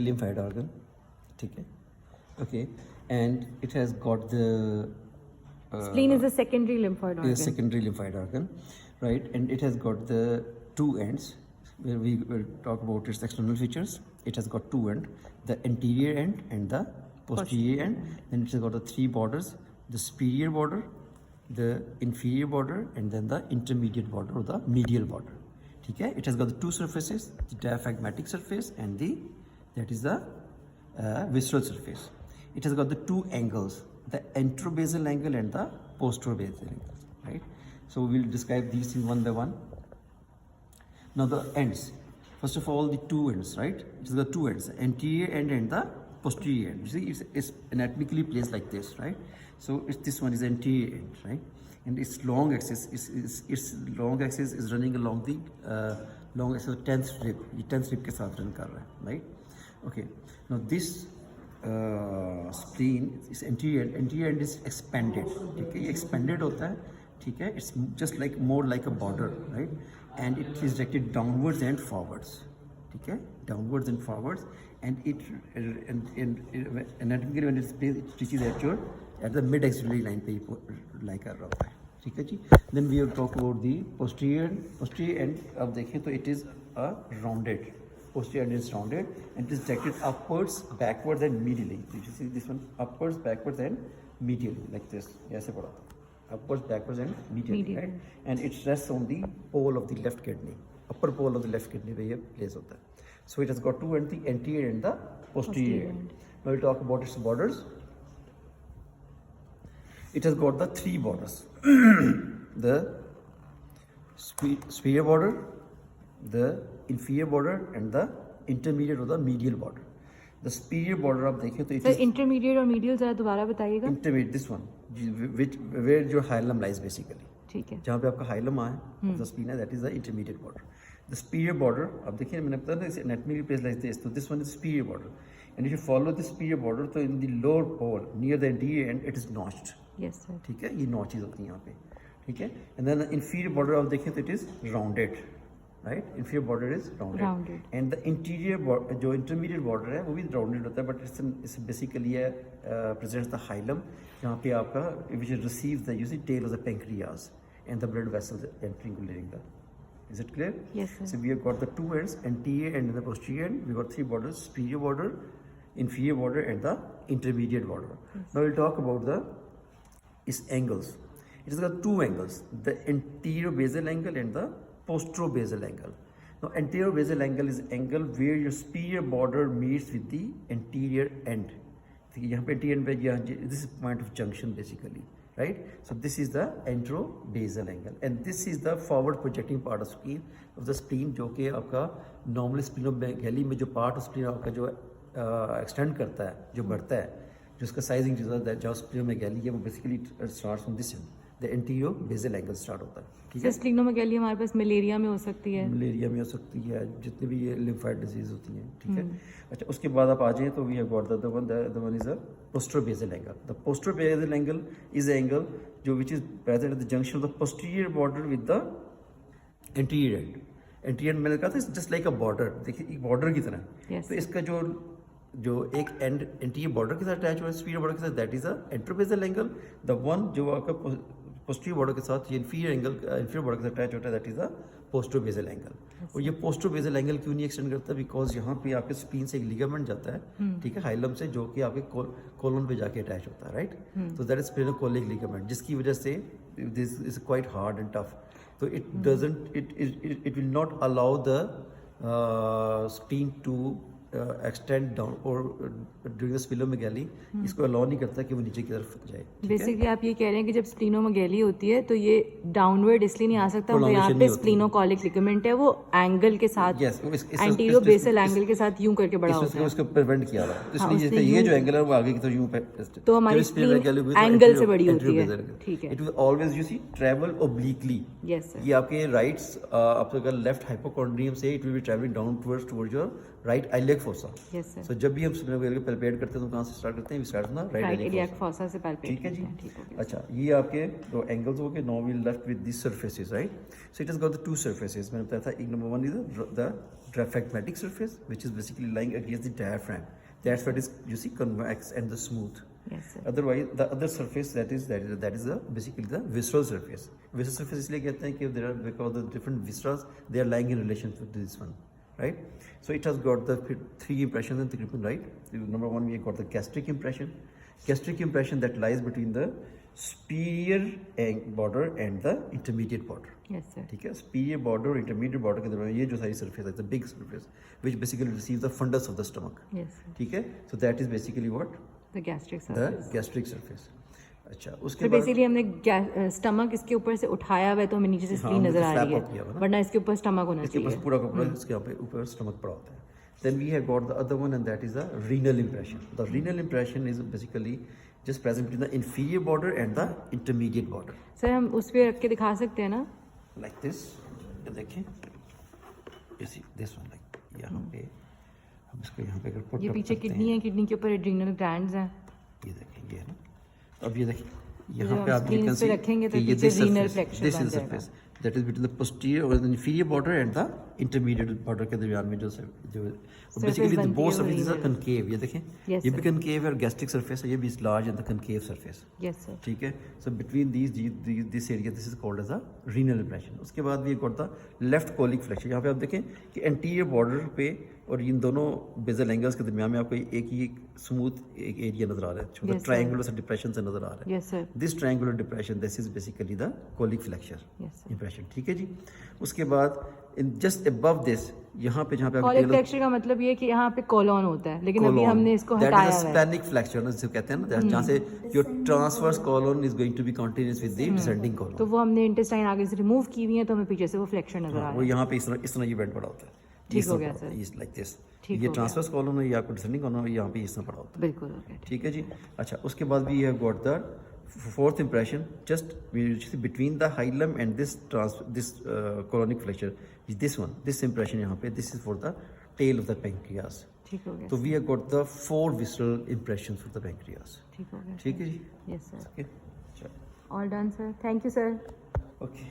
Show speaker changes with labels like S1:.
S1: lymphoid organ, ठीक है, okay, and it has got the
S2: Spleen is a secondary lymphoid organ.
S1: is a secondary lymphoid organ, right? And it has got the two ends. Where we will talk about its external features. It has got two ends, the anterior end and the posterior end. Then it has got the three borders: the superior border, the inferior border, and then the intermediate border or the medial border. Okay? It has got the two surfaces: the diaphragmatic surface and that is the visceral surface. It has got the two angles: the anterobasal angle and the posterobasal angle. Right? So we will describe these things one by one. Now the ends. First of all, the two ends, right? It has got two ends: the anterior end and the posterior end. You see, it's anatomically placed like this, right? So this one is anterior end, right? And its long axis is running along the long axis of 10th rib. ये 10th rib के साथ run कर रहा है, right? Okay. Now this spleen is anterior end is expanded. ठीक है, ये expanded होता है, ठीक है? It's just like more like a border, right? And it is directed downwards and forwards, ठीक है? Downwards and forwards, and anatomically when it's placed, it reaches at the mid axillary line पे lie कर रहा होता है, ठीक है जी? Then we will talk about the posterior end. अब देखें तो it is a rounded. Posterior end is rounded and it is directed upwards, backwards and medially. So you see this one, upwards, backwards and medially, like this. ऐसे पढ़ा था. Upwards, backwards and medially, right? And it rests on the pole of the left kidney, upper pole of the left kidney पे ये place होता है. So it has got two ends, the anterior and the posterior end. Now we'll talk about its borders. It has got the three borders: the superior border, the inferior border, and the intermediate or the medial border. The superior border आप देखें तो it is
S2: intermediate और medial जरा दोबारा बताइएगा.
S1: intermediate, this one, where your hilum lies basically.
S2: ठीक है.
S1: जहाँ पे आपका hilum है, the spina, that is the intermediate border. The superior border, अब देखिए मैंने बताया ना, anatomically placed like this. So this one is superior border, and if you follow the superior border, तो in the lower pole near the anterior end, it is notched.
S2: Yes sir.
S1: ठीक है, ये notches होती हैं यहाँ पे, ठीक है. And then the inferior border आप देखें तो it is rounded, right? Inferior border is rounded. And the interior border, जो intermediate border है, वो भी rounded होता है, but it's basically presents the hilum, जहाँ पे आपका which receives the tail of the pancreas and the blood vessels entering the. Is it clear?
S2: Yes sir.
S1: So we have got the two ends, anterior and the posterior end. We got three borders: superior border, inferior border, and the intermediate border. Yes. Now we'll talk about its angles. It has got two angles: the anterior basal angle and the posterobasal angle. Now anterobasal angle is angle where your superior border meets with the anterior end. यहाँ पे anterior end पे यहाँ, this is point of junction basically, right? So this is the anterobasal angle, and this is the forward projecting part of the spleen, जो कि आपका normal splenomegaly में जो part of spleen आपका जो extend करता है, जो बढ़ता है, जो उसका sizing जो splenomegaly है, वो basically starts from this end. The anterobasal angle start होता है, ठीक है?
S2: स्प्लीनोमेगैली हमारे पास मलेरिया में हो सकती है,
S1: मलेरिया में हो सकती है, जितने भी ये lymphoid disease होती हैं, ठीक है? अच्छा, उसके बाद आप आ जाएं तो we have got the one is a posterobasal angle. The posterobasal angle is the angle जो which is present at the junction of the posterior border with the anterior end. Anterior end मैंने कहा था just like a border. देखिए एक border की तरह.
S2: Yes.
S1: तो इसका जो एक एंड एंटीरियर बॉर्डर के साथ अटैच हुआ है, सुपीरियर बॉर्डर के साथ, that is a anterobasal angle. The one जो आपका पोस्टीरियर बॉर्डर के साथ ये इंफीरियर बॉर्डर के साथ अटैच होता है, दैट इज अ पोस्टरोबेसल एंगल. और ये पोस्टरोबेसल एंगल क्यों नहीं एक्सटेंड करता? बिकॉज यहाँ पे आपके स्प्लीन से एक लिगामेंट जाता है, ठीक है, हाइलम से, जो कि आपके कोलन पे जाके अटैच होता है, राइट? तो दैट इज स्प्लेनोकोलिक लिगामेंट, जिसकी वजह से this is quite hard and tough. तो it will not allow the spleen to extend down और ड्यूरिंग द स्प्लीनोमेगैली इसको अलाउ नहीं करता कि वो नीचे की तरफ जाए.
S2: बेसिकली आप ये कह रहे हैं कि जब स्प्लीनोमेगैली होती है तो ये डाउनवर्ड इसलिए नहीं आ सकता, वो यहाँ पे स्प्लीनोकोलिक लिगामेंट है, वो एंगल के साथ, एंटीरियर बेसल एंगल के साथ यूं करके बड़ा होता है,
S1: उसको प्रिवेंट किया हुआ है. इसलिए ये जो एंगल है वो आगे की तरफ यूं पे,
S2: तो हमारी स्प्लीन एंगल से बड़ी होती है, ठीक है.
S1: It will always you see travel obliquely.
S2: Yes sir.
S1: ये आपके राइट्स आपका लेफ्ट हाइपोकॉन्ड्रियम से it will be travelling down towards your right iliac fossa.
S2: Yes sir.
S1: So जब भी हम स्प्लिनो के पैल्पेट करते हैं तो कहाँ से स्टार्ट करते हैं? We start from the
S2: right
S1: right
S2: iliac fossa से पैल्पेट.
S1: ठीक है जी.
S2: ठीक हो गया.
S1: अच्छा, ये आपके दो एंगल्स हो गए. Now we left with this surfaces, right. So it has got the two surfaces. मैंने बताया था, एक नंबर one is the diaphragmatic surface which is basically lying against the diaphragm. That's what is, you see, convex and the smooth.
S2: Yes sir.
S1: Otherwise the other surface that is the basically the visceral surface. Visceral surface इसलिए कहते हैं कि there are, because the different viscera they are lying in relation to this one, right. So it has got the three impressions in the right. Number one, we got the gastric impression. Gastric impression that lies between the superior border and the intermediate border.
S2: Yes sir.
S1: ठीक है. superior border और intermediate border के दरमियान ये जो सारी surface है, the big surface which basically receives the fundus of the stomach.
S2: Yes sir.
S1: ठीक है. so that is basically what
S2: The gastric
S1: the
S2: surface.
S1: gastric surface. अच्छा, उसके
S2: तो
S1: बाद
S2: बेसिकली हमने स्टमक इसके ऊपर से उठाया हुआ है तो हमें नीचे से स्प्लीन
S1: हमने
S2: नजर
S1: तो
S2: आ
S1: flap
S2: रही
S1: out किया हुआ
S2: है,
S1: ना।
S2: वरना इसके ऊपर स्टमक होना
S1: इसके पास
S2: चाहिए.
S1: पूरा का पूरा इसके यहाँ पे ऊपर स्टमक पड़ा होता है. Then we have got the other one, and that is the renal impression. The renal impression is basically just present between the inferior border and the intermediate border.
S2: Sir हम उस पे रख के दिखा सकते हैं ना?
S1: Like this. ये देखिए. You see this one, like यहाँ पे हम इसको यहाँ पे अगर put
S2: ये
S1: up
S2: पीछे
S1: करते
S2: किडनी है, किडनी के ऊपर एड्रीनल ग्लैंड्स हैं.
S1: ये देखें, ये है ना. अब ये देखिए, यहाँ
S2: जब
S1: पे
S2: हम
S1: आप you
S2: spleen
S1: can
S2: पे
S1: see
S2: रखेंगे तो
S1: कि ये
S2: पीछे
S1: this
S2: renal
S1: surface,
S2: flexure
S1: this
S2: बन
S1: is the
S2: जाएगा.
S1: surface that is between the posterior or the inferior border and the intermediate border के दरमियान में जो basically the
S2: बनती
S1: both
S2: है वो
S1: surfaces are
S2: renal.
S1: concave. ये देखें,
S2: Yes,
S1: ये
S2: sir.
S1: भी concave है और gastric surface है, ये भी is large and the concave surface.
S2: Yes sir.
S1: ठीक है. So between this area, this is called as a renal impression. उसके बाद भी एक और था left colic flexure. यहाँ पे आप देखें कि anterior border पे और इन दोनों बेजल एंगल्स के दरमियान में आपको एक ही स्मूथ एक एरिया नजर आ रहा है, छोटा
S2: Yes, sir.
S1: ट्रायंगुलर सा डिप्रेशन से नजर आ रहा है.
S2: Yes sir.
S1: This triangular depression, this is basically the colic flexure
S2: yes sir.
S1: Impression. ठीक है जी. उसके बाद इन जस्ट अबव दिस, यहाँ पे जहाँ पे
S2: कॉलिक फ्लेक्चर का मतलब ये है कि यहाँ पे कोलोन होता है, लेकिन अभी हमने इसको हटाया हुआ है.
S1: स्प्लेनिक फ्लेक्चर ना जिसे कहते हैं ना, जहाँ से your transverse colon is going to be continuous with the descending colon.
S2: तो वो हमने इंटेस्टाइन आगे से रिमूव की हुई है, तो हमें पीछे से वो फ्लेक्चर नजर आ
S1: वो
S2: रहा है.
S1: यहाँ पे इस तरह ये बेंड पड़ा होता है.
S2: ठीक हो गया सर.
S1: Like this.
S2: ठीक
S1: ये
S2: हो गया.
S1: ट्रांसवर्स कॉलोन है, ये आपको डिसेंडिंग कॉलोन है, यहाँ पे इस तरह पड़ा होता है.
S2: बिल्कुल हो गया.
S1: ठीक है जी. अच्छा, उसके बाद भी ये got the fourth impression just between the hilum and this colonic flexure. This impression यहाँ पे, this is for the tail of the pancreas.
S2: ठीक हो गया.
S1: So we have got the 4 visceral impressions for the pancreas.
S2: ठीक हो गया.
S1: ठीक है जी.
S2: Yes sir.
S1: Okay. चलो.
S2: All done sir. Thank you sir.
S1: Okay.